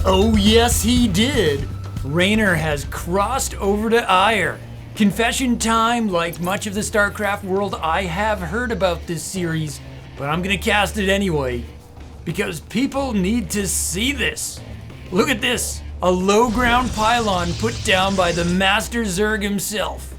Oh yes he did. Reynor has crossed over to Ire. Confession time, like much of the Starcraft world, I have heard about this series, but I'm gonna cast it anyway, because people need to see this. Look at this, a low ground pylon put down by the Master Zerg himself.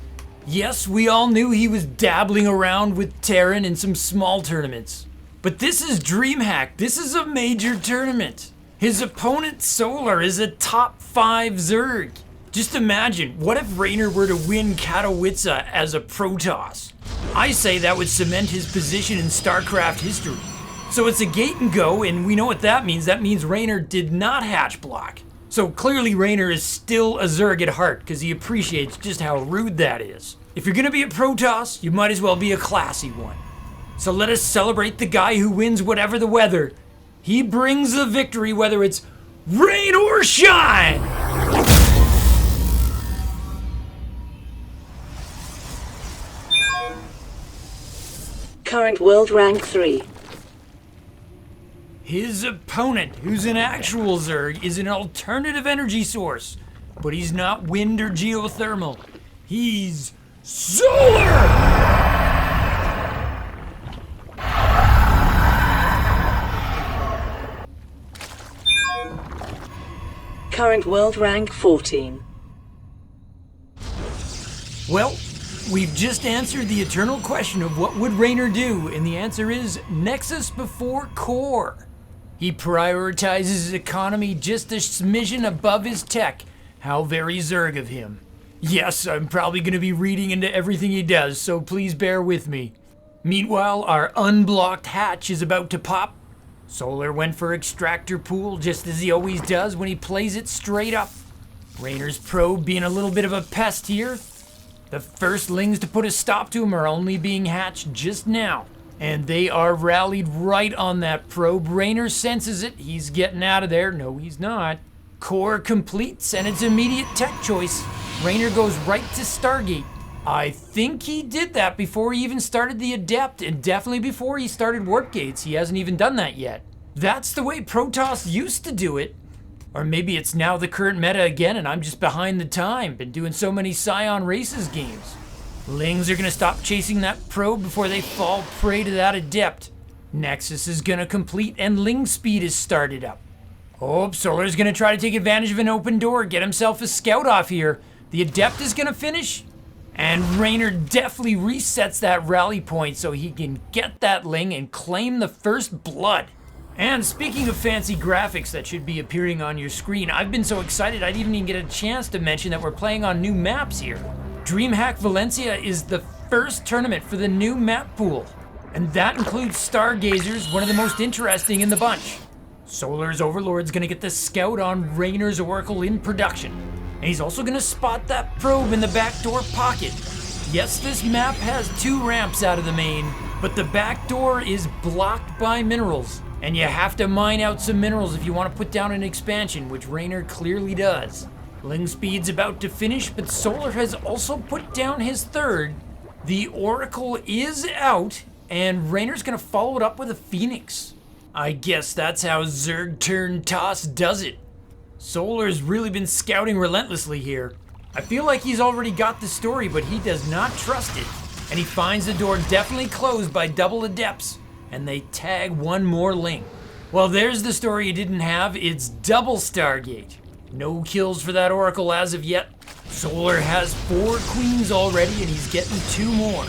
Yes, we all knew he was dabbling around with Terran in some small tournaments, but this is Dreamhack, this is a major tournament. His opponent Solar is a top 5 Zerg. Just imagine, what if Reynor were to win Katowice as a Protoss? I say that would cement his position in Starcraft history. So it's a gate and go, and we know what that means. That means Reynor did not hatch block. So clearly Reynor is still a Zerg at heart, because he appreciates just how rude that is. If you're gonna be a Protoss, you might as well be a classy one. So let us celebrate the guy who wins whatever the weather. He brings the victory, whether it's rain or shine! Current world rank 3. His opponent, who's an actual Zerg, is an alternative energy source, but he's not wind or geothermal. He's solar! Current world rank 14. Well, we've just answered the eternal question of what would Reynor do, and the answer is Nexus before Core. He prioritizes his economy just a smidgen above his tech. How very Zerg of him. Yes, I'm probably going to be reading into everything he does, so please bear with me. Meanwhile, our unblocked hatch is about to pop. Solar went for extractor pool just as he always does when he plays it straight up. Reynor's probe being a little bit of a pest here. The firstlings to put a stop to him are only being hatched just now. And they are rallied right on that probe. Reynor senses it. He's getting out of there. No, he's not. Core completes and it's immediate tech choice. Reynor goes right to Stargate. I think he did that before he even started the Adept, and definitely before he started Warp Gates. He hasn't even done that yet. That's the way Protoss used to do it. Or maybe it's now the current meta again and I'm just behind the time. Been doing so many Scion Races games. Lings are gonna stop chasing that probe before they fall prey to that Adept. Nexus is gonna complete and Ling speed is started up. Oh, Solar's gonna try to take advantage of an open door, get himself a scout off here. The Adept is gonna finish. And Reynor definitely resets that rally point so he can get that Ling and claim the first blood. And speaking of fancy graphics that should be appearing on your screen, I've been so excited I didn't even get a chance to mention that we're playing on new maps here. Dreamhack Valencia is the first tournament for the new map pool. And that includes Stargazers, one of the most interesting in the bunch. Solar's Overlord's gonna get the scout on Reynor's Oracle in production. And he's also gonna spot that probe in the backdoor pocket. Yes, this map has 2 ramps out of the main, but the back door is blocked by minerals. And you have to mine out some minerals if you want to put down an expansion, which Reynor clearly does. Ling speed's about to finish, but Solar has also put down his third. The Oracle is out, and Reynor's gonna follow it up with a Phoenix. I guess that's how Zerg turn Toss does it. Solar's really been scouting relentlessly here. I feel like he's already got the story, but he does not trust it. And he finds the door definitely closed by double Adepts, and they tag one more Ling. Well, there's the story you didn't have. It's double Stargate. No kills for that Oracle as of yet. Solar has 4 queens already, and he's getting 2 more.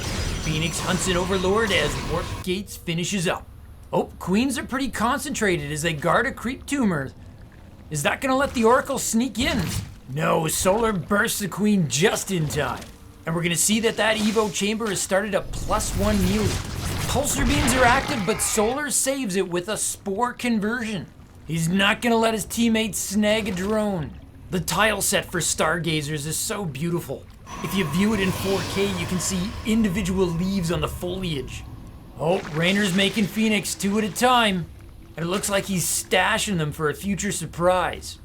Phoenix hunts an Overlord as Warp Gates finishes up. Oh, queens are pretty concentrated as they guard a creep tumor. Is that gonna let the Oracle sneak in? No, Solar bursts the queen just in time. And we're gonna see that Evo chamber has started a +1 melee. Pulsar beams are active, but Solar saves it with a spore conversion. He's not gonna let his teammates snag a drone. The tile set for Stargazers is so beautiful. If you view it in 4K, you can see individual leaves on the foliage. Oh, Reynor's making Phoenix 2 at a time. And it looks like he's stashing them for a future surprise.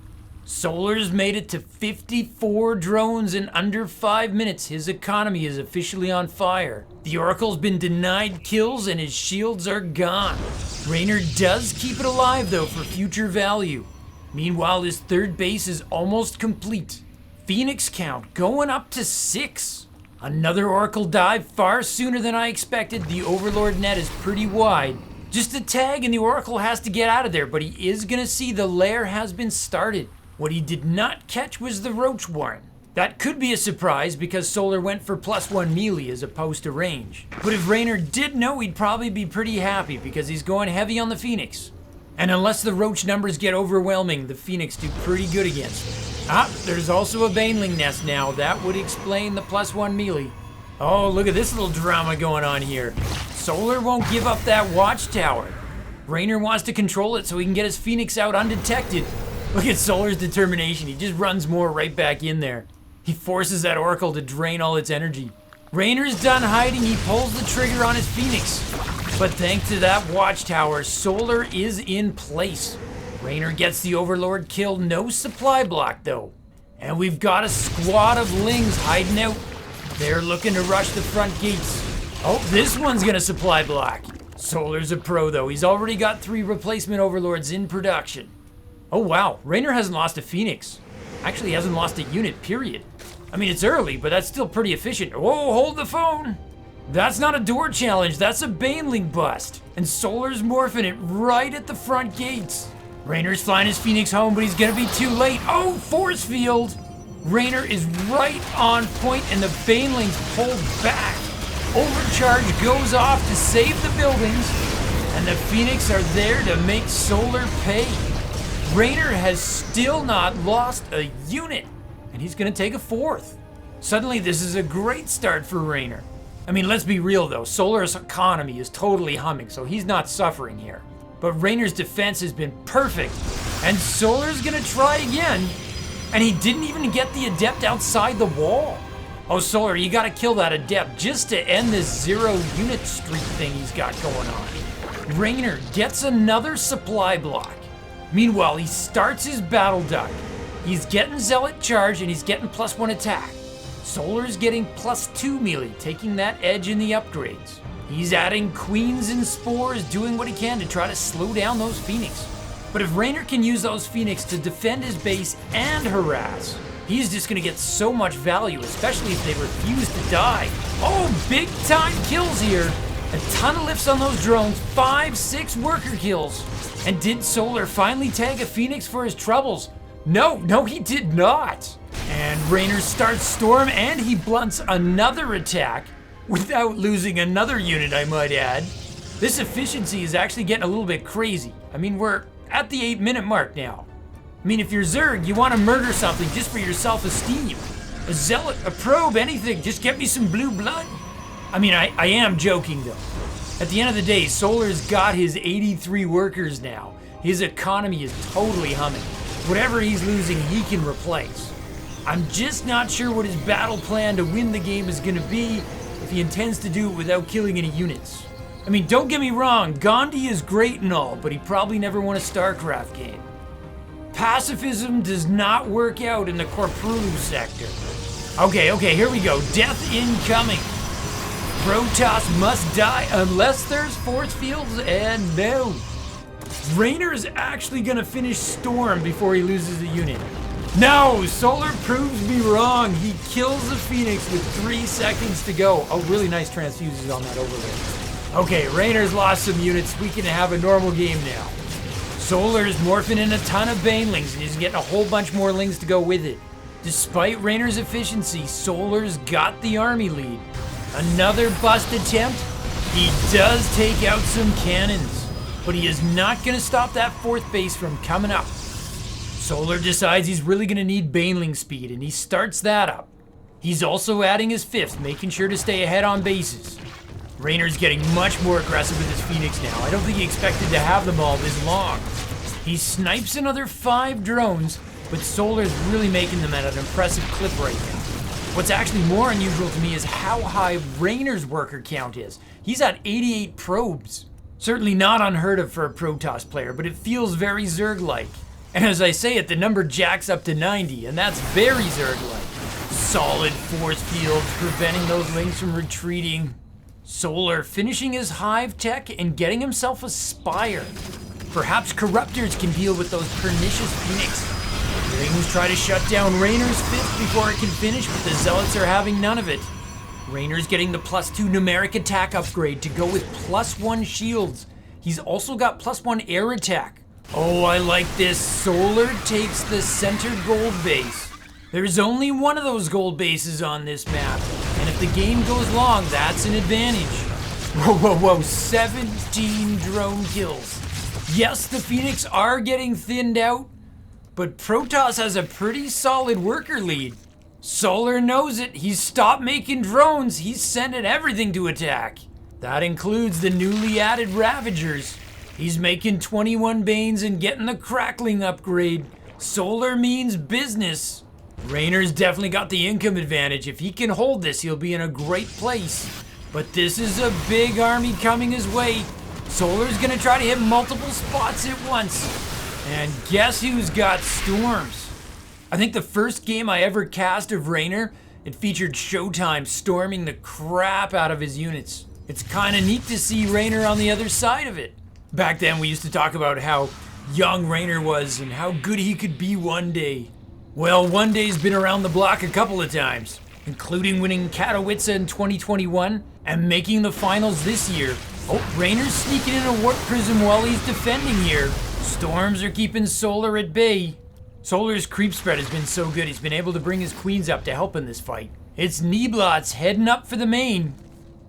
Solar's made it to 54 drones in under 5 minutes. His economy is officially on fire. The Oracle's been denied kills and his shields are gone. Reynor does keep it alive though for future value. Meanwhile, his third base is almost complete. Phoenix count going up to 6. Another Oracle dive far sooner than I expected. The Overlord net is pretty wide. Just a tag and the Oracle has to get out of there, but he is gonna see the lair has been started. What he did not catch was the Roach Warren. That could be a surprise because Solar went for +1 melee as opposed to range. But if Reynor did know, he'd probably be pretty happy because he's going heavy on the Phoenix. And unless the Roach numbers get overwhelming, the Phoenix do pretty good against it. Ah, there's also a Baneling nest now. That would explain the +1 melee. Oh, look at this little drama going on here. Solar won't give up that watchtower. Reynor wants to control it so he can get his Phoenix out undetected. Look at Solar's determination. He just runs more right back in there. He forces that Oracle to drain all its energy. Raynor's done hiding. He pulls the trigger on his Phoenix. But thanks to that watchtower, Solar is in place. Reynor gets the Overlord kill. No supply block though. And we've got a squad of Lings hiding out. They're looking to rush the front gates. Oh, this one's gonna supply block. Solar's a pro though. He's already got 3 replacement Overlords in production. Oh wow, Reynor hasn't lost a Phoenix. Actually, he hasn't lost a unit, period. I mean, it's early, but that's still pretty efficient. Whoa, hold the phone. That's not a door challenge, that's a Baneling bust. And Solar's morphing it right at the front gates. Raynor's flying his Phoenix home, but he's gonna be too late. Oh, force field! Reynor is right on point and the Banelings pull back. Overcharge goes off to save the buildings, and the Phoenix are there to make Solar pay. Reynor has still not lost a unit, and he's gonna take a 4th. Suddenly, this is a great start for Reynor. I mean, let's be real though, Solar's economy is totally humming, so he's not suffering here. But Raynor's defense has been perfect, and Solar's gonna try again, and he didn't even get the Adept outside the wall. Oh, Solar, you gotta kill that Adept just to end this 0 unit streak thing he's got going on. Reynor gets another supply block. Meanwhile, he starts his Battle Duck. He's getting Zealot charge and he's getting +1 attack. Solar's getting +2 melee, taking that edge in the upgrades. He's adding Queens and Spores, doing what he can to try to slow down those Phoenix. But if Reynor can use those Phoenix to defend his base and harass, he's just gonna get so much value, especially if they refuse to die. Oh, big time kills here. A ton of lifts on those drones, 5-6 worker kills. And did Solar finally tag a Phoenix for his troubles? No, he did not. And Reynor starts Storm and he blunts another attack without losing another unit, I might add. This efficiency is actually getting a little bit crazy. I mean, we're at the 8-minute mark now. I mean, if you're Zerg, you want to murder something just for your self-esteem. A Zealot, a Probe, anything, just get me some blue blood. I mean, I am joking though. At the end of the day, Solar's got his 83 workers now. His economy is totally humming. Whatever he's losing, he can replace. I'm just not sure what his battle plan to win the game is gonna be if he intends to do it without killing any units. I mean, don't get me wrong, Gandhi is great and all, but he probably never won a Starcraft game. Pacifism does not work out in the Corpuru sector. Okay, here we go. Death incoming. Protoss must die unless there's force fields, and no. Reynor is actually gonna finish Storm before he loses a unit. No, Solar proves me wrong. He kills the Phoenix with 3 seconds to go. Oh, really nice transfuses on that overlay. Okay, Raynor's lost some units. We can have a normal game now. Solar's morphing in a ton of Banelings, and he's getting a whole bunch more Lings to go with it. Despite Raynor's efficiency, Solar's got the army lead. Another bust attempt. He does take out some cannons, but he is not gonna stop that 4th base from coming up. Solar decides he's really gonna need Baneling speed, and he starts that up. He's also adding his 5th, making sure to stay ahead on bases. Raynor's getting much more aggressive with his Phoenix now. I don't think he expected to have them all this long. He snipes another 5 drones, but Solar's really making them at an impressive clip right now. What's actually more unusual to me is how high Raynor's worker count is. He's at 88 probes. Certainly not unheard of for a Protoss player, but it feels very Zerg-like. And as I say it, the number jacks up to 90, and that's very Zerg-like. Solid force fields preventing those Lings from retreating. Solar finishing his hive tech and getting himself a Spire. Perhaps Corruptors can deal with those pernicious Phoenix. Things try to shut down Reynor's 5th before it can finish, but the Zealots are having none of it. Reynor's getting the +2 numeric attack upgrade to go with +1 shields. He's also got +1 air attack. Oh, I like this. Solar takes the center gold base. There's only one of those gold bases on this map, and if the game goes long, that's an advantage. Whoa, whoa, whoa, 17 drone kills. Yes, the Phoenix are getting thinned out, but Protoss has a pretty solid worker lead. Solar knows it. He's stopped making drones. He's sending everything to attack. That includes the newly added Ravagers. He's making 21 Banes and getting the Crackling upgrade. Solar means business. Reynor's definitely got the income advantage. If he can hold this, he'll be in a great place. But this is a big army coming his way. Solar's gonna try to hit multiple spots at once. And guess who's got storms? I think the first game I ever cast of Reynor, it featured Showtime storming the crap out of his units. It's kinda neat to see Reynor on the other side of it. Back then we used to talk about how young Reynor was and how good he could be one day. Well, one day's been around the block a couple of times, including winning Katowice in 2021 and making the finals this year. Oh, Reynor's sneaking in a warp prism while he's defending here. Storms are keeping Solar at bay. Solar's creep spread has been so good, he's been able to bring his queens up to help in this fight. It's Neblots heading up for the main.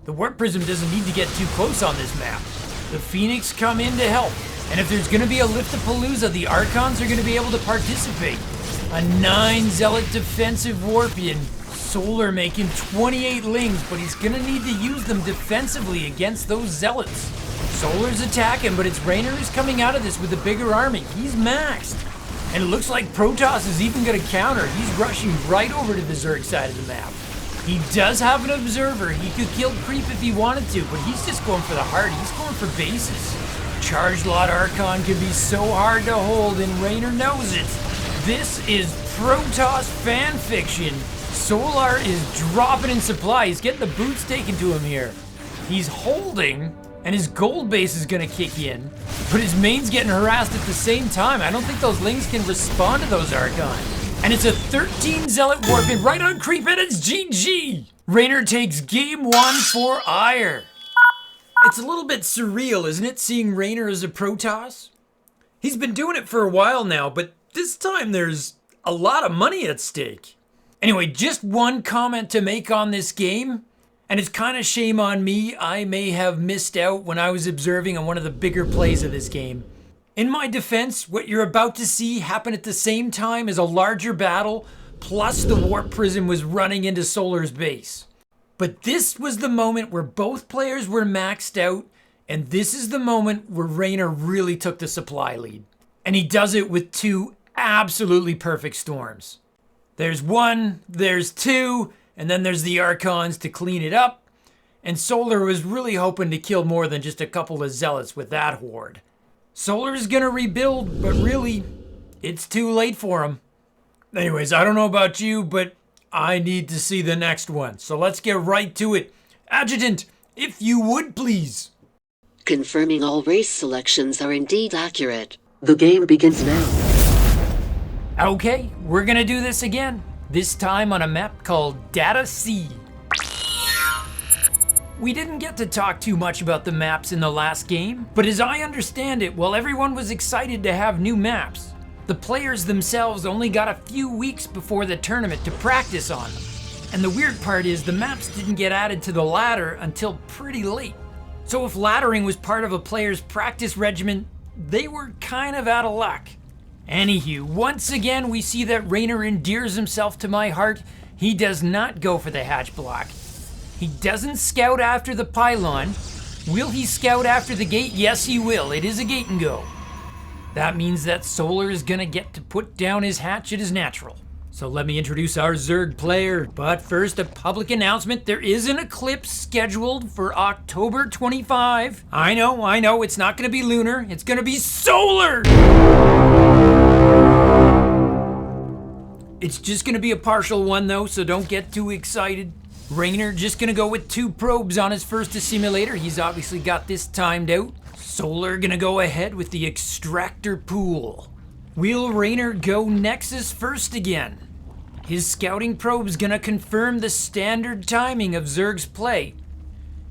The warp prism doesn't need to get too close on this map. The Phoenix come in to help, and if there's gonna be a Lift-a-Palooza, the Archons are gonna be able to participate. A 9 Zealot defensive warpian. Solar making 28 lings, but he's gonna need to use them defensively against those Zealots. Solar's attacking, but it's Reynor who's coming out of this with a bigger army. He's maxed. And it looks like Protoss is even gonna counter. He's rushing right over to the Zerg side of the map. He does have an observer. He could kill creep if he wanted to, but he's just going for the heart. He's going for bases. Charge Lot Archon can be so hard to hold, and Reynor knows it. This is Protoss fan fiction. Solar is dropping in supply. He's getting the boots taken to him here. He's holding, and his gold base is gonna kick in, but his main's getting harassed at the same time. I don't think those lings can respond to those Archon. And it's a 13 Zealot warping right on creep, and it's GG! Reynor takes game 1 for ire. It's a little bit surreal, isn't it, seeing Reynor as a Protoss? He's been doing it for a while now, but this time there's a lot of money at stake. Anyway, just one comment to make on this game, and it's kind of shame on me. I may have missed out when I was observing on one of the bigger plays of this game. In my defense, what you're about to see happen at the same time as a larger battle, plus the warp prism was running into Solar's base. But this was the moment where both players were maxed out, and this is the moment where Reynor really took the supply lead. And he does it with 2 absolutely perfect storms. There's 1, there's 2, and then there's the Archons to clean it up. And Solar was really hoping to kill more than just a couple of Zealots with that horde. Solar's gonna rebuild, but really, it's too late for him. Anyways, I don't know about you, but I need to see the next one. So let's get right to it. Adjutant, if you would please. Confirming all race selections are indeed accurate. The game begins now. Okay, we're gonna do this again. This time on a map called Data C. We didn't get to talk too much about the maps in the last game, but as I understand it, while everyone was excited to have new maps, the players themselves only got a few weeks before the tournament to practice on them. And the weird part is the maps didn't get added to the ladder until pretty late. So if laddering was part of a player's practice regimen, they were kind of out of luck. Anywho, once again we see that Reynor endears himself to my heart. He does not go for the hatch block. He doesn't scout after the pylon. Will he scout after the gate? Yes, he will. It is a gate and go. That means that Solar is gonna get to put down his hatch. It is natural. So let me introduce our Zerg player. But first, a public announcement. There is an eclipse scheduled for October 25. I know, it's not gonna be lunar. It's gonna be solar! It's just gonna be a partial one though, so don't get too excited. Reynor just gonna go with 2 probes on his first assimilator. He's obviously got this timed out. Solar gonna go ahead with the extractor pool. Will Reynor go Nexus first again? His scouting probe's gonna confirm the standard timing of Zerg's play.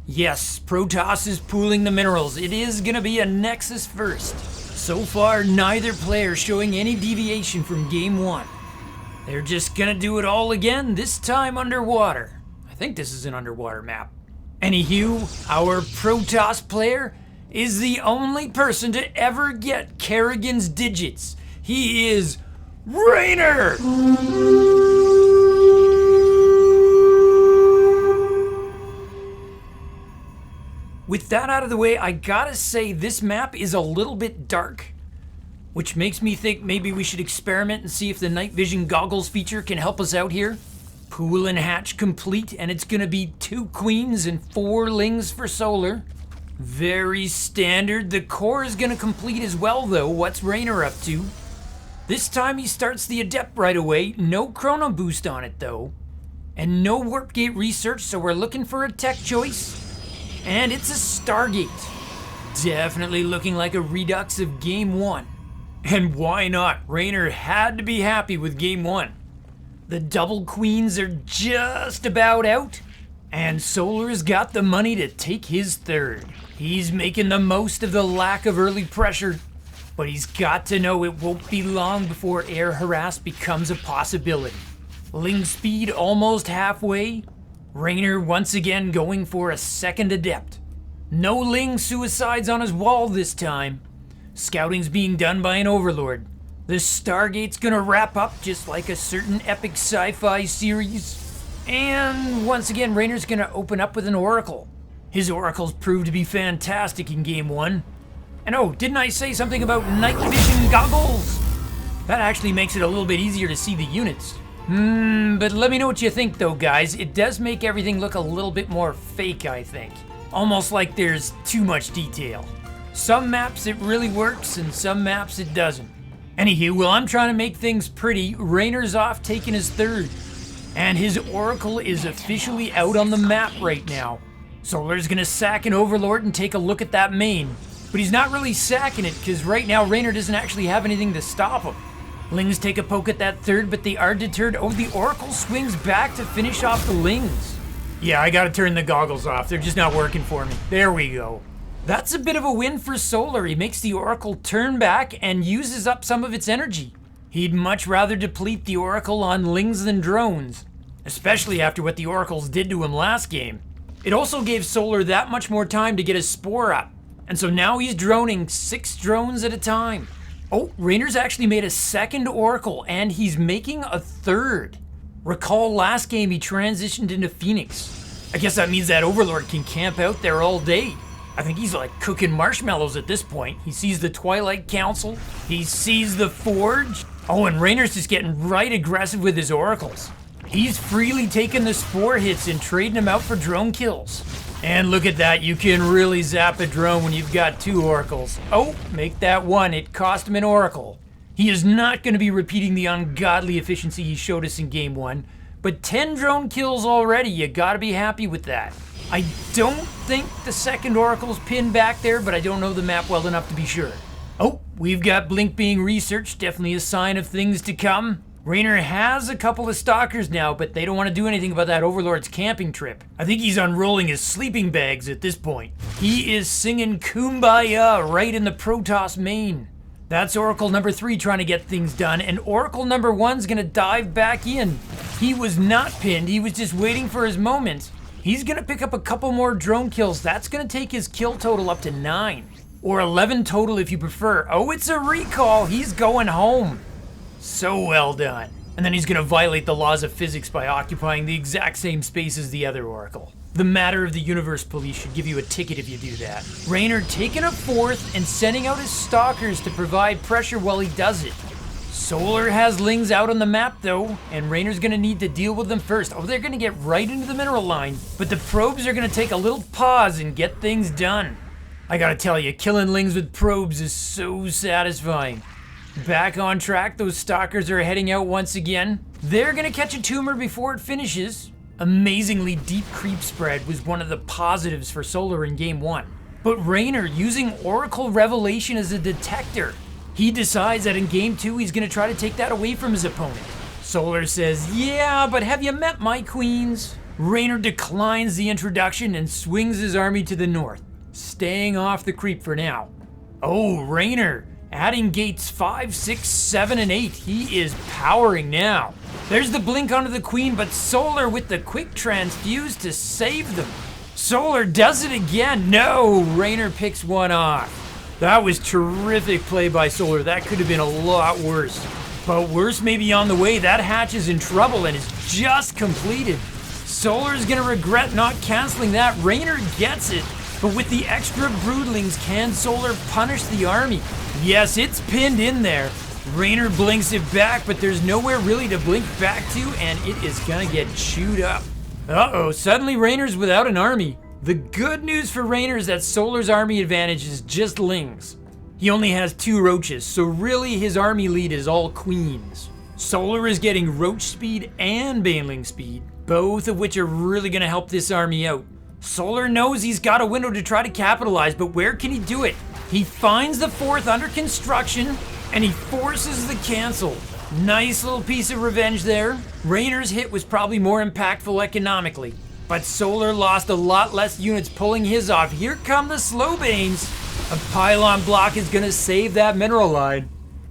Yes, Protoss is pooling the minerals. It is gonna be a Nexus first. So far, neither player showing any deviation from game one. They're just gonna do it all again, this time underwater. I think this is an underwater map. Anywho, our Protoss player is the only person to ever get Kerrigan's digits. He is Reynor! With that out of the way, I gotta say this map is a little bit dark, which makes me think maybe we should experiment and see if the night vision goggles feature can help us out here. Pool and hatch complete, and it's gonna be 2 queens and 4 lings for Solar. Very standard. The core is gonna complete as well though. What's Reynor up to? This time he starts the Adept right away. No chrono boost on it though. And no warp gate research, so we're looking for a tech choice. And it's a Stargate. Definitely looking like a redux of game 1. And why not? Reynor had to be happy with game 1. The double queens are just about out. And Solar's got the money to take his third. He's making the most of the lack of early pressure. But he's got to know it won't be long before air harass becomes a possibility. Ling speed almost halfway. Reynor once again going for a second Adept. No Ling suicides on his wall this time. Scouting's being done by an Overlord. The Stargate's gonna wrap up just like a certain epic sci-fi series. And once again, Reynor's gonna open up with an Oracle. His Oracles proved to be fantastic in game 1. And oh, didn't I say something about night vision goggles? That actually makes it a little bit easier to see the units. But let me know what you think though, guys. It does make everything look a little bit more fake, I think. Almost like there's too much detail. Some maps it really works, and some maps it doesn't. Anywho, while I'm trying to make things pretty, Reynor's off taking his third. And his Oracle is officially out on the map right now. Solar's gonna sack an Overlord and take a look at that main. But he's not really sacking it, because right now Reynor doesn't actually have anything to stop him. Lings take a poke at that third, but they are deterred. Oh, the Oracle swings back to finish off the Lings. Yeah, I gotta turn the goggles off. They're just not working for me. There we go. That's a bit of a win for Solar. He makes the Oracle turn back and uses up some of its energy. He'd much rather deplete the Oracle on Lings than drones, especially after what the Oracles did to him last game. It also gave Solar that much more time to get his Spore up. And so now he's droning 6 drones at a time. Oh, Reynor's actually made a second Oracle, and he's making a third. Recall last game he transitioned into Phoenix. I guess that means that Overlord can camp out there all day. I think he's like cooking marshmallows at this point. He sees the Twilight Council. He sees the Forge. Oh, and Reynor's just getting right aggressive with his Oracles. He's freely taking the Spore hits and trading them out for drone kills. And look at that, you can really zap a drone when you've got 2 Oracles. Oh, make that 1, it cost him an Oracle. He is not going to be repeating the ungodly efficiency he showed us in game 1, but 10 drone kills already, you gotta be happy with that. I don't think the second Oracle's pinned back there, but I don't know the map well enough to be sure. Oh, we've got Blink being researched, definitely a sign of things to come. Reynor has a couple of Stalkers now, but they don't want to do anything about that Overlord's camping trip. I think he's unrolling his sleeping bags at this point. He is singing Kumbaya right in the Protoss main. That's Oracle number 3 trying to get things done, and Oracle number 1's gonna dive back in. He was not pinned, he was just waiting for his moment. He's gonna pick up a couple more drone kills. That's gonna take his kill total up to 9. Or 11 total if you prefer. Oh, it's a recall, he's going home. So well done. And then he's gonna violate the laws of physics by occupying the exact same space as the other Oracle. The Matter of the Universe police should give you a ticket if you do that. Reynor taking a 4th and sending out his Stalkers to provide pressure while he does it. Solar has Lings out on the map though, and Reynor's gonna need to deal with them first. Oh, they're gonna get right into the mineral line, but the probes are gonna take a little pause and get things done. I gotta tell you, killing Lings with probes is so satisfying. Back on track, those Stalkers are heading out once again. They're gonna catch a tumor before it finishes. Amazingly deep creep spread was one of the positives for Solar in game 1. But Reynor, using Oracle Revelation as a detector, he decides that in Game 2 he's going to try to take that away from his opponent. Solar says, yeah, but have you met my queens? Reynor declines the introduction and swings his army to the north, staying off the creep for now. Oh, Reynor, adding gates 5, 6, 7, and 8. He is powering now. There's the blink onto the queen, but Solar with the quick transfuse to save them. Solar does it again. No, Reynor picks one off. That was terrific play by Solar. That could have been a lot worse. But worse may be on the way. That hatch is in trouble and is just completed. Solar's gonna regret not canceling that. Reynor gets it. But with the extra broodlings, can Solar punish the army? Yes, it's pinned in there. Reynor blinks it back, but there's nowhere really to blink back to, and it is gonna get chewed up. Uh-oh, suddenly Reynor's without an army. The good news for Reynor is that Solar's army advantage is just lings. He only has 2 roaches, so really his army lead is all queens. Solar is getting roach speed and baneling speed, both of which are really gonna help this army out. Solar knows he's got a window to try to capitalize, but where can he do it? He finds the 4th under construction, and he forces the cancel. Nice little piece of revenge there. Reynor's hit was probably more impactful economically, but Solar lost a lot less units pulling his off. Here come the slow banes. A pylon block is gonna save that mineral line.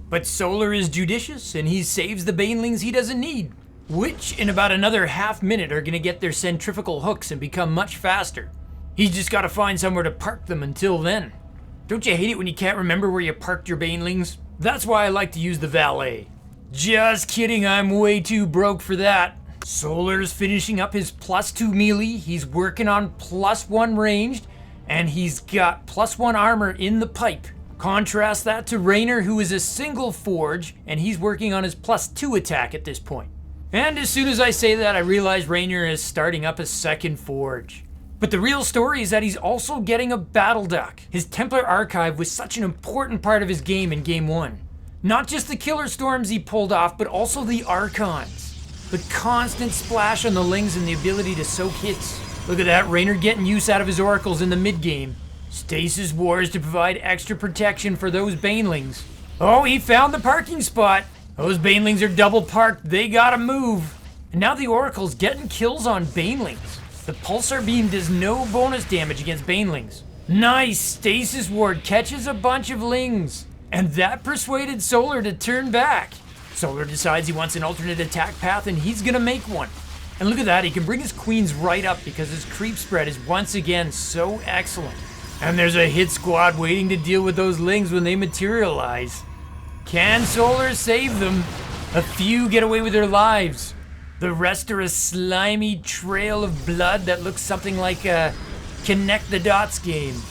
But Solar is judicious, and he saves the banelings he doesn't need, which in about another half minute are gonna get their centrifugal hooks and become much faster. He's just gotta find somewhere to park them until then. Don't you hate it when you can't remember where you parked your banelings? That's why I like to use the valet. Just kidding, I'm way too broke for that. Solar's finishing up his +2 melee, he's working on +1 ranged, and he's got +1 armor in the pipe. Contrast that to Reynor, who is a single forge, and he's working on his +2 attack at this point. And as soon as I say that, I realize Reynor is starting up a 2nd forge. But the real story is that he's also getting a battle duck. His Templar archive was such an important part of his game in Game 1. Not just the killer storms he pulled off, but also the archons. The constant splash on the lings and the ability to soak hits. Look at that, Reynor getting use out of his oracles in the mid-game. Stasis wars to provide extra protection for those banelings. Oh, he found the parking spot. Those banelings are double parked, they gotta move. And now the oracle's getting kills on banelings. The pulsar beam does no bonus damage against banelings. Nice, Stasis ward catches a bunch of lings. And that persuaded Solar to turn back. Solar decides he wants an alternate attack path, and he's gonna make one. And look at that, he can bring his queens right up because his creep spread is once again so excellent. And there's a hit squad waiting to deal with those lings when they materialize. Can Solar save them? A few get away with their lives. The rest are a slimy trail of blood that looks something like a connect the dots game.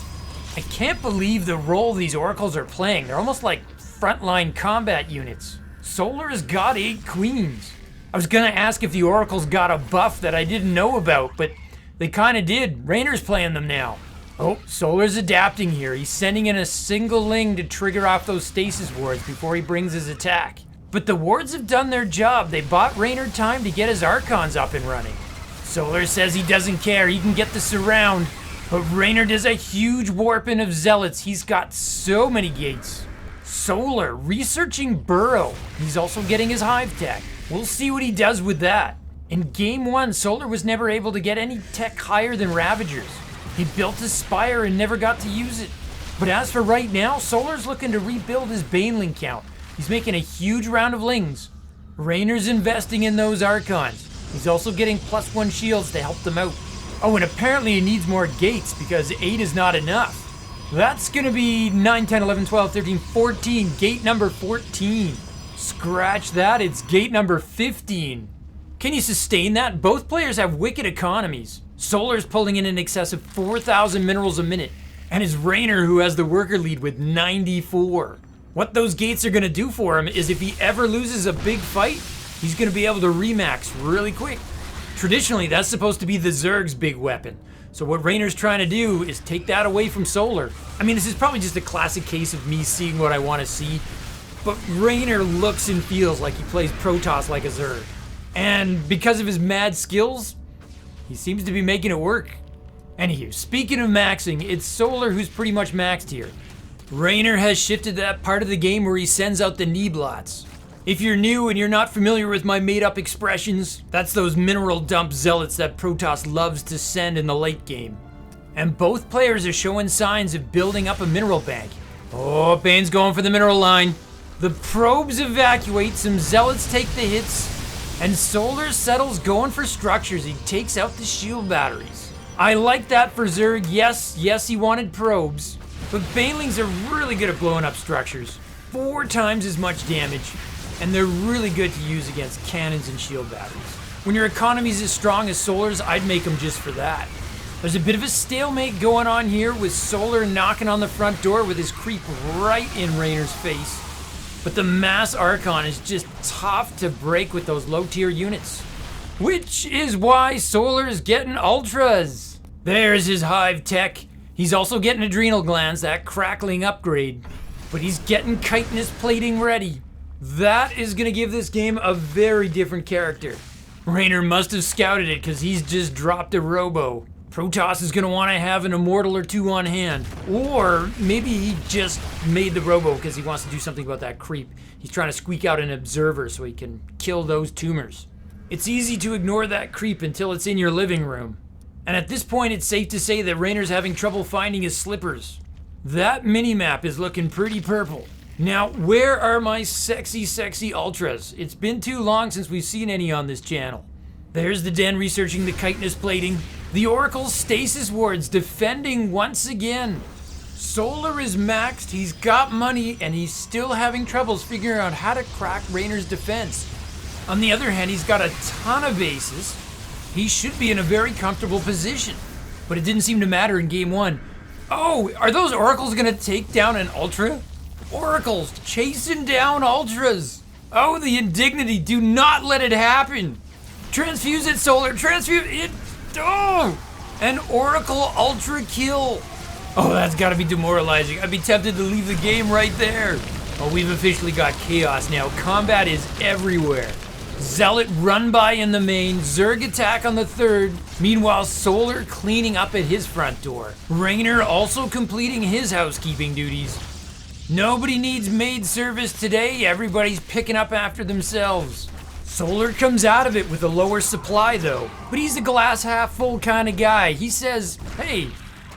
I can't believe the role these oracles are playing. They're almost like frontline combat units. Solar has got 8 queens. I was gonna ask if the oracles got a buff that I didn't know about, but they kinda did. Reynor's playing them now. Oh, Solar's adapting here. He's sending in a single ling to trigger off those stasis wards before he brings his attack. But the wards have done their job. They bought Reynor time to get his archons up and running. Solar says he doesn't care. He can get the surround. But Reynor does a huge warping of zealots. He's got so many gates. Solar researching Burrow. He's also getting his hive tech. We'll see what he does with that. In Game 1, Solar was never able to get any tech higher than Ravagers. He built his Spire and never got to use it. But as for right now, Solar's looking to rebuild his Baneling count. He's making a huge round of lings. Reynor's investing in those archons. He's also getting +1 shields to help them out. Oh, and apparently he needs more gates because 8 is not enough. That's gonna be 9, 10, 11, 12, 13, 14. Gate number 14. Scratch that, it's gate number 15. Can you sustain that? Both players have wicked economies. Solar's pulling in excess of 4,000 minerals a minute, and it's Reynor who has the worker lead with 94. What those gates are gonna do for him is if he ever loses a big fight, he's gonna be able to remax really quick. Traditionally, that's supposed to be the Zerg's big weapon. So what Reynor's trying to do is take that away from Solar. I mean, this is probably just a classic case of me seeing what I want to see, but Reynor looks and feels like he plays Protoss like a Zerg. And because of his mad skills, he seems to be making it work. Anywho, speaking of maxing, it's Solar who's pretty much maxed here. Reynor has shifted to that part of the game where he sends out the Neeblots. If you're new and you're not familiar with my made-up expressions, that's those mineral dump zealots that Protoss loves to send in the late game. And both players are showing signs of building up a mineral bank. Oh, Bane's going for the mineral line. The probes evacuate, some zealots take the hits, and Solar settles going for structures. He takes out the shield batteries. I like that for Zerg. Yes, he wanted probes. But Banelings are really good at blowing up structures. 4 times as much damage, and they're really good to use against cannons and shield batteries. When your economy's as strong as Solar's, I'd make them just for that. There's a bit of a stalemate going on here with Solar knocking on the front door with his creep right in Reynor's face. But the Mass Archon is just tough to break with those low-tier units. Which is why Solar's getting Ultras. There's his Hive Tech. He's also getting Adrenal Glands, that crackling upgrade. But he's getting chitinous plating ready. That is going to give this game a very different character. Reynor must have scouted it because he's just dropped a Robo. Protoss is going to want to have an Immortal or 2 on hand. Or maybe he just made the Robo because he wants to do something about that creep. He's trying to squeak out an Observer so he can kill those tumors. It's easy to ignore that creep until it's in your living room. And at this point, it's safe to say that Reynor's having trouble finding his slippers. That minimap is looking pretty purple. Now, where are my sexy Ultras? It's been too long since we've seen any on this channel. There's the Den researching the chitinous plating. The Oracle's stasis wards defending once again. Solar is maxed, he's got money, and he's still having troubles figuring out how to crack Reynor's defense. On the other hand, he's got a ton of bases. He should be in a very comfortable position, but it didn't seem to matter in game 1. Oh, are those Oracles gonna take down an Ultra? Oracles chasing down Ultras. Oh, the indignity, do not let it happen. Transfuse it, Solar, transfuse it. Oh, an Oracle Ultra kill. Oh, that's gotta be demoralizing. I'd be tempted to leave the game right there. Oh, we've officially got chaos now. Combat is everywhere. Zealot run by in the main, Zerg attack on the third. Meanwhile, Solar cleaning up at his front door. Reynor also completing his housekeeping duties. Nobody needs maid service today, everybody's picking up after themselves. Solar comes out of it with a lower supply though, but he's a glass half full kind of guy. He says, hey,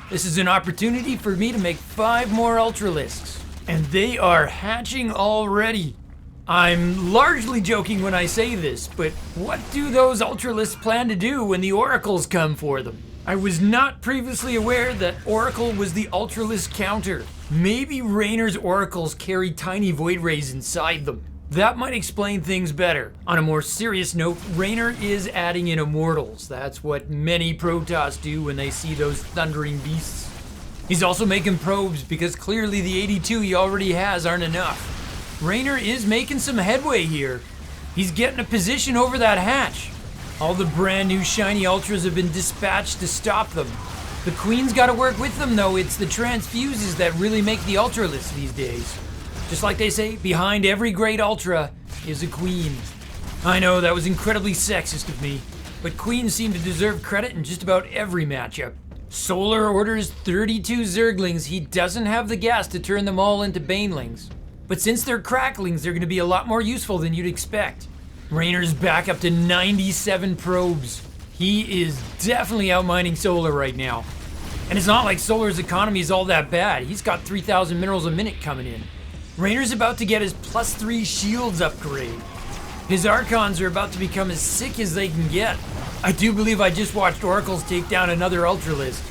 this is an opportunity for me to make 5 more Ultralisks. And they are hatching already. I'm largely joking when I say this, but what do those Ultralisks plan to do when the Oracles come for them? I was not previously aware that Oracle was the Ultralisk counter. Maybe Reynor's Oracles carry tiny Void Rays inside them. That might explain things better. On a more serious note, Reynor is adding in Immortals. That's what many Protoss do when they see those thundering beasts. He's also making probes because clearly the 82 he already has aren't enough. Reynor is making some headway here. He's getting a position over that hatch. All the brand new shiny Ultras have been dispatched to stop them. The Queen's gotta work with them though. It's the transfuses that really make the Ultralisks these days. Just like they say, behind every great Ultra is a Queen. I know that was incredibly sexist of me, but Queens seem to deserve credit in just about every matchup. Solar orders 32 Zerglings. He doesn't have the gas to turn them all into Banelings. But since they're cracklings, they're gonna be a lot more useful than you'd expect. Reynor's back up to 97 probes. He is definitely outmining Solar right now. And it's not like Solar's economy is all that bad. He's got 3,000 minerals a minute coming in. Reynor's about to get his +3 shields upgrade. His Archons are about to become as sick as they can get. I do believe I just watched Oracles take down another Ultralisk.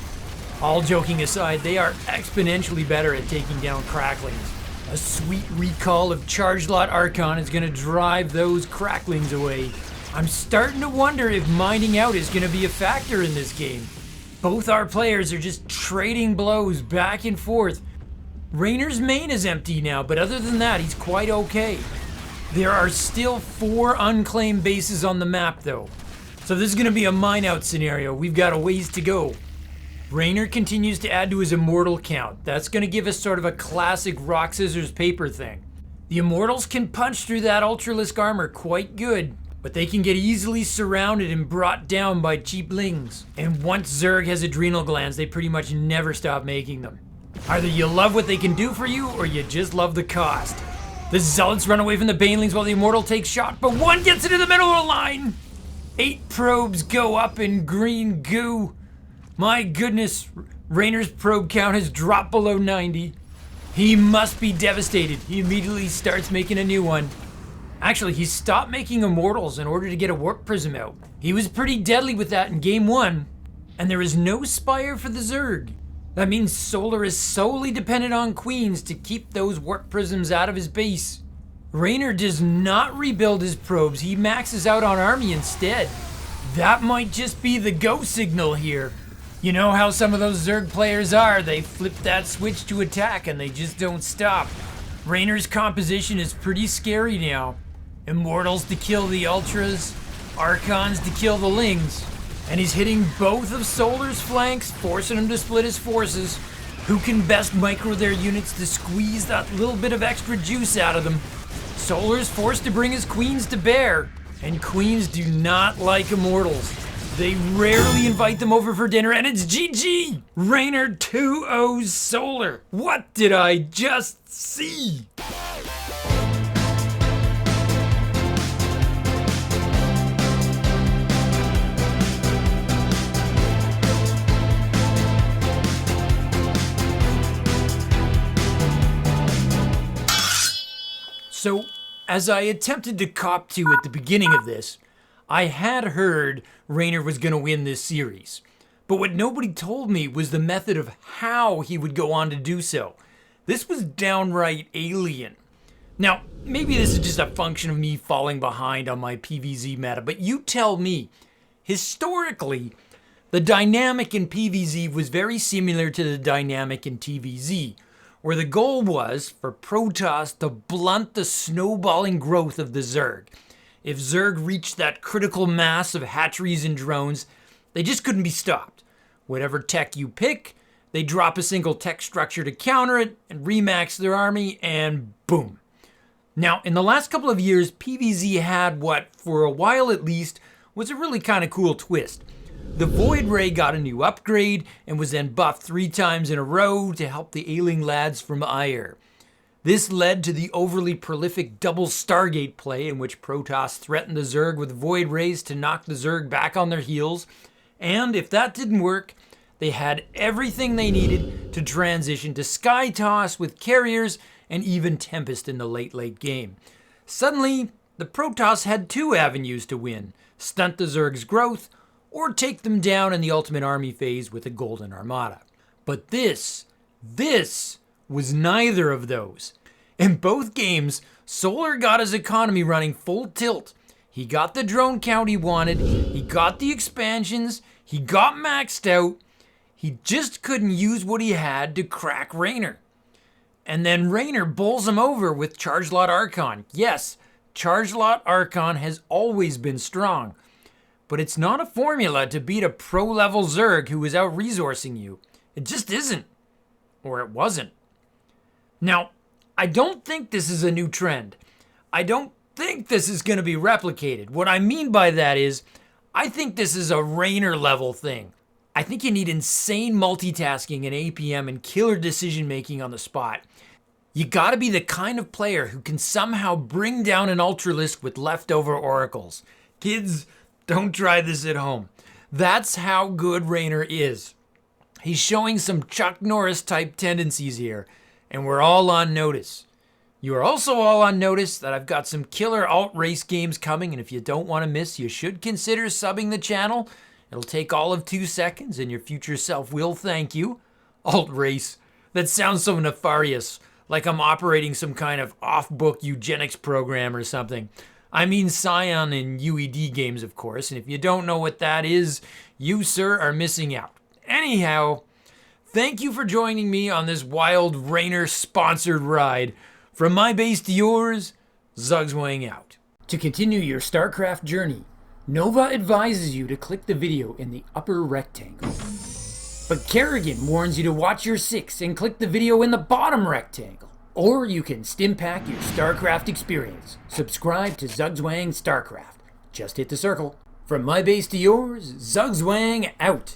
All joking aside, they are exponentially better at taking down cracklings. A sweet recall of Charged Lot Archon is gonna drive those cracklings away. I'm starting to wonder if minding out is gonna be a factor in this game. Both our players are just trading blows back and forth. Reynor's main is empty now, but other than that, he's quite okay. There are still 4 unclaimed bases on the map though. So this is gonna be a mine out scenario. We've got a ways to go. Reynor continues to add to his Immortal count. That's gonna give us sort of a classic rock, scissors, paper thing. The Immortals can punch through that Ultralisk armor quite good. but they can get easily surrounded and brought down by cheaplings. And once Zerg has adrenal glands, they pretty much never stop making them. Either you love what they can do for you, or you just love the cost. The Zealots run away from the Banelings while the Immortal takes shot, but one gets into the middle of the line! 8 probes go up in green goo. My goodness, Reynor's probe count has dropped below 90. He must be devastated. He immediately starts making a new one. Actually, he stopped making Immortals in order to get a Warp Prism out. He was pretty deadly with that in game 1. And there is no Spire for the Zerg. That means Solar is solely dependent on Queens to keep those Warp Prisms out of his base. Reynor does not rebuild his probes, he maxes out on army instead. That might just be the go signal here. You know how some of those Zerg players are, they flip that switch to attack and they just don't stop. Reynor's composition is pretty scary now. Immortals to kill the Ultras, Archons to kill the Lings. And he's hitting both of Solar's flanks, forcing him to split his forces. Who can best micro their units to squeeze that little bit of extra juice out of them? Solar's forced to bring his Queens to bear, and Queens do not like Immortals. They rarely invite them over for dinner, and it's GG! Reynor 2-0 Solar. What did I just see? So, as I attempted to cop to at the beginning of this, I had heard Reynor was going to win this series. But what nobody told me was the method of how he would go on to do so. This was downright alien. Now, maybe this is just a function of me falling behind on my PvZ meta, but you tell me. Historically, the dynamic in PvZ was very similar to the dynamic in TvZ, where the goal was for Protoss to blunt the snowballing growth of the Zerg. If Zerg reached that critical mass of hatcheries and drones, they just couldn't be stopped. Whatever tech you pick, they drop a single tech structure to counter it and remax their army, and boom. Now, in the last couple of years, PvZ had what, for a while at least, was a really kind of cool twist. The Void Ray got a new upgrade and was then buffed 3 times in a row to help the ailing lads from Ire. This led to the overly prolific double Stargate play in which Protoss threatened the Zerg with Void Rays to knock the Zerg back on their heels. And if that didn't work, they had everything they needed to transition to Sky Toss with carriers and even Tempest in the late game. Suddenly, the Protoss had 2 avenues to win: stunt the Zerg's growth, or take them down in the Ultimate Army phase with a Golden Armada. But this was neither of those. In both games, Solar got his economy running full tilt. He got the drone count he wanted, he got the expansions, he got maxed out. He just couldn't use what he had to crack Reynor. And then Reynor bowls him over with Charge Lot Archon. Yes, Charge Lot Archon has always been strong. But it's not a formula to beat a pro-level Zerg who is out-resourcing you. It just isn't. Or it wasn't. Now, I don't think this is a new trend. I don't think this is going to be replicated. What I mean by that is, I think this is a Reynor level thing. I think you need insane multitasking and APM and killer decision making on the spot. You gotta be the kind of player who can somehow bring down an Ultralisk with leftover oracles. Kids, don't try this at home. That's how good Reynor is. He's showing some Chuck Norris type tendencies here, and we're all on notice. You are also all on notice that I've got some killer alt-race games coming, and if you don't want to miss, you should consider subbing the channel. It'll take all of 2 seconds, and your future self will thank you. Alt-race. That sounds so nefarious, like I'm operating some kind of off-book eugenics program or something. I mean Scion and UED games, of course, and if you don't know what that is, you, sir, are missing out. Anyhow, thank you for joining me on this wild Reynor-sponsored ride. From my base to yours, Zugzwang out. To continue your Starcraft journey, Nova advises you to click the video in the upper rectangle. But Kerrigan warns you to watch your 6 and click the video in the bottom rectangle. Or you can stimpack your Starcraft experience. Subscribe to Zugzwang Starcraft. just hit the circle. From my base to yours, Zugzwang out.